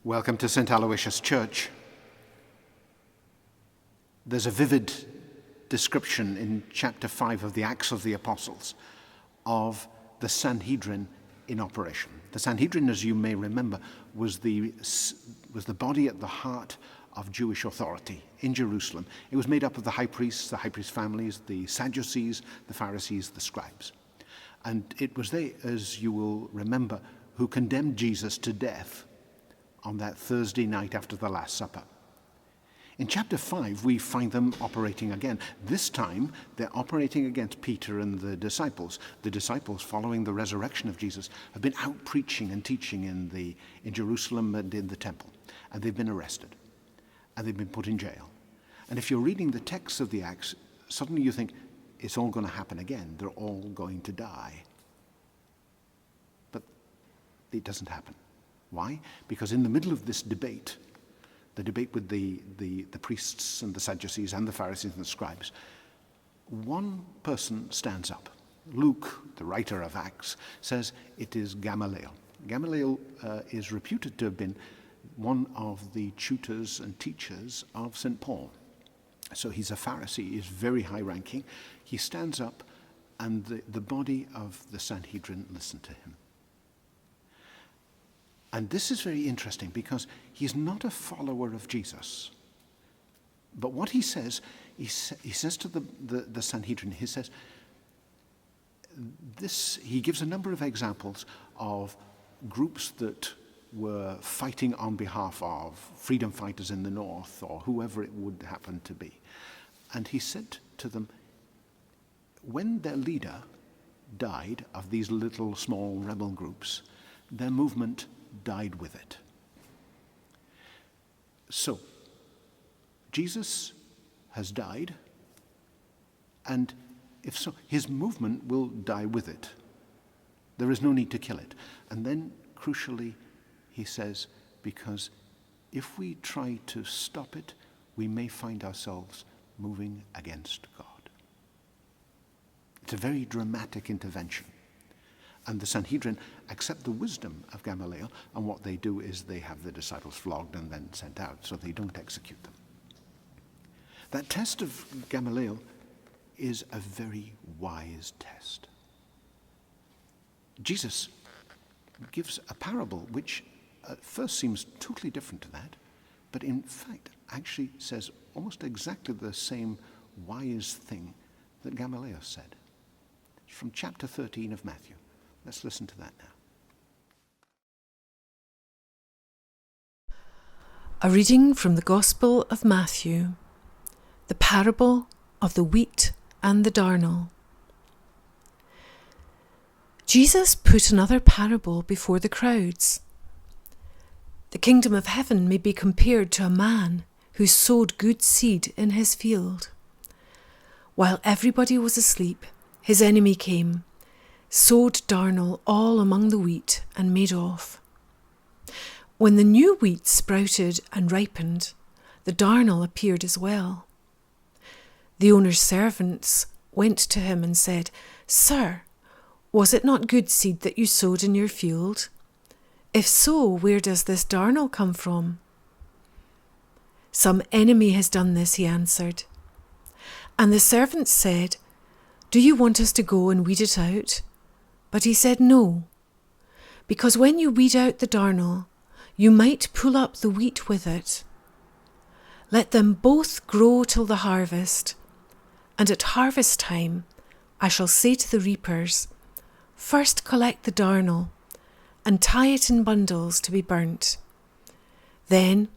Welcome to St. Aloysius' Church. There's a vivid description in chapter 5 of the Acts of the Apostles of the Sanhedrin in operation. The Sanhedrin, as you may remember, was the body at the heart of Jewish authority in Jerusalem. It was made up of the high priest families, the Sadducees, the Pharisees, the scribes. And it was they, as you will remember, who condemned Jesus to death on that Thursday night after the Last Supper. In chapter 5, we find them operating again. This time, they're operating against Peter and the disciples. The disciples, following the resurrection of Jesus, have been out preaching and teaching in Jerusalem and in the temple. And they've been arrested. And they've been put in jail. And if you're reading the text of the Acts, suddenly you think, it's all going to happen again. They're all going to die. But it doesn't happen. Why? Because in the middle of this debate, the debate with the priests and the Sadducees and the Pharisees and the scribes, one person stands up. Luke, the writer of Acts, says it is Gamaliel. Gamaliel is reputed to have been one of the tutors and teachers of St. Paul. So he's a Pharisee, he's very high-ranking. He stands up and the body of the Sanhedrin listen to him. And this is very interesting because he's not a follower of Jesus. But what he says, he says to the Sanhedrin, he says, he gives a number of examples of groups that were fighting on behalf of freedom fighters in the north or whoever it would happen to be. And he said to them, when their leader died of these little small rebel groups, their movement died with it. So, Jesus has died, and if so, his movement will die with it. There is no need to kill it. And then, crucially, he says, because if we try to stop it, we may find ourselves moving against God. It's a very dramatic intervention. And the Sanhedrin accept the wisdom of Gamaliel, and what they do is they have the disciples flogged and then sent out, so they don't execute them. That test of Gamaliel is a very wise test. Jesus gives a parable which at first seems totally different to that, but in fact actually says almost exactly the same wise thing that Gamaliel said. It's from chapter 13 of Matthew. Let's listen to that now. A reading from the Gospel of Matthew, the parable of the wheat and the darnel. Jesus put another parable before the crowds. The kingdom of heaven may be compared to a man who sowed good seed in his field. While everybody was asleep, his enemy came, sowed darnel all among the wheat, and made off. When the new wheat sprouted and ripened, the darnel appeared as well. The owner's servants went to him and said, "Sir, was it not good seed that you sowed in your field? If so, where does this darnel come from?" "Some enemy has done this," he answered. And the servants said, "Do you want us to go and weed it out?" But he said, "No, because when you weed out the darnel, you might pull up the wheat with it. Let them both grow till the harvest, and at harvest time I shall say to the reapers, first collect the darnel and tie it in bundles to be burnt. Then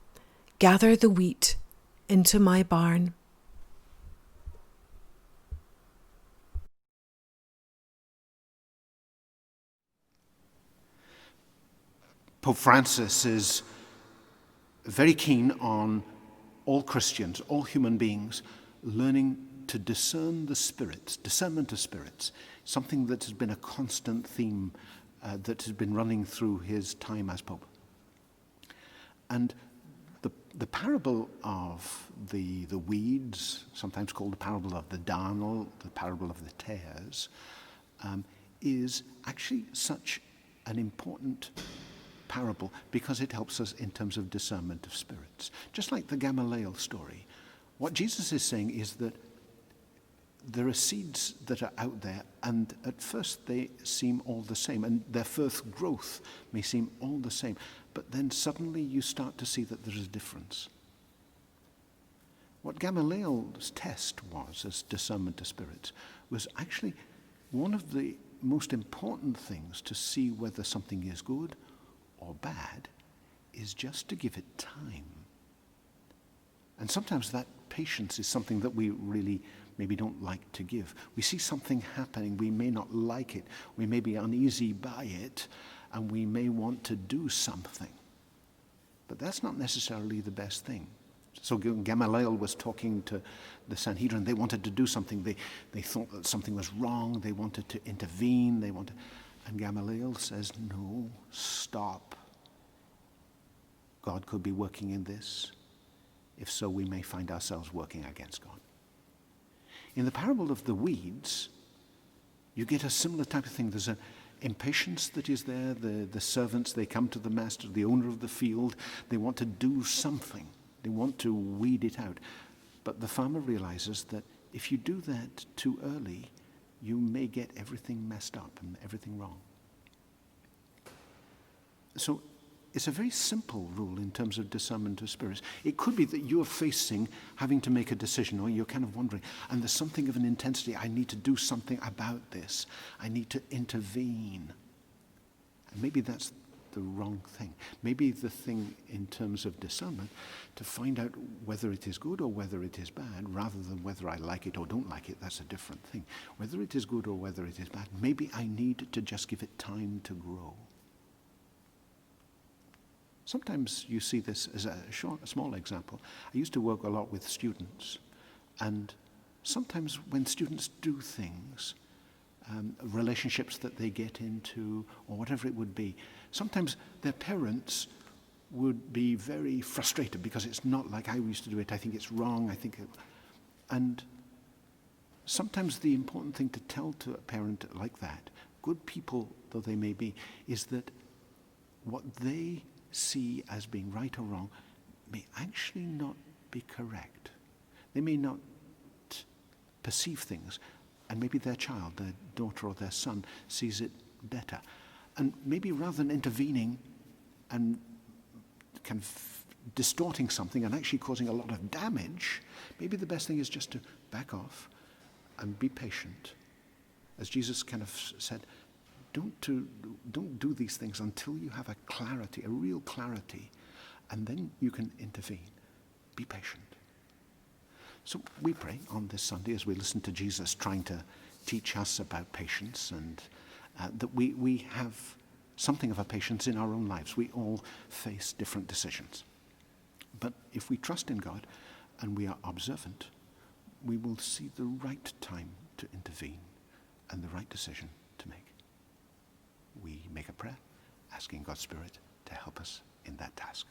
gather the wheat into my barn." Pope Francis is very keen on all Christians, all human beings, learning to discern the spirits, discernment of spirits, something that has been a constant theme that has been running through his time as Pope. And the parable of the weeds, sometimes called the parable of the darnel, the parable of the tares, is actually such an important parable because it helps us in terms of discernment of spirits. Just like the Gamaliel story, what Jesus is saying is that there are seeds that are out there, and at first they seem all the same, and their first growth may seem all the same, but then suddenly you start to see that there is a difference. What Gamaliel's test was as discernment of spirits was actually one of the most important things to see whether something is good or bad is just to give it time. And sometimes that patience is something that we really maybe don't like to give. We see something happening, we may not like it, we may be uneasy by it, and we may want to do something. But that's not necessarily the best thing. So Gamaliel was talking to the Sanhedrin. They wanted to do something. They thought that something was wrong. They wanted to intervene. And Gamaliel says, no, stop. God could be working in this. If so, we may find ourselves working against God. In the parable of the weeds, you get a similar type of thing. There's an impatience that is there. The servants, they come to the master, the owner of the field. They want to do something. They want to weed it out. But the farmer realizes that if you do that too early, you may get everything messed up and everything wrong. So it's a very simple rule in terms of discernment of spirits. It could be that you're facing having to make a decision, or you're kind of wondering, and there's something of an intensity. I need to do something about this. I need to intervene. And maybe that's the wrong thing. Maybe the thing in terms of discernment, to find out whether it is good or whether it is bad, rather than whether I like it or don't like it, that's a different thing. Whether it is good or whether it is bad, maybe I need to just give it time to grow. Sometimes you see this as a small example. I used to work a lot with students, and sometimes when students do things, relationships that they get into, or whatever it would be, sometimes their parents would be very frustrated because it's not like I used to do it. I think it's wrong. And sometimes the important thing to tell to a parent like that, good people though they may be, is that what they see as being right or wrong may actually not be correct. They may not perceive things, and maybe their child, their daughter or their son, sees it better. And maybe rather than intervening and kind of distorting something and actually causing a lot of damage, maybe the best thing is just to back off and be patient. As Jesus kind of said, don't do these things until you have a clarity, a real clarity, and then you can intervene. Be patient. So we pray on this Sunday as we listen to Jesus trying to teach us about patience, and that we have something of a patience in our own lives. We all face different decisions. But if we trust in God and we are observant, we will see the right time to intervene and the right decision to make. We make a prayer asking God's Spirit to help us in that task.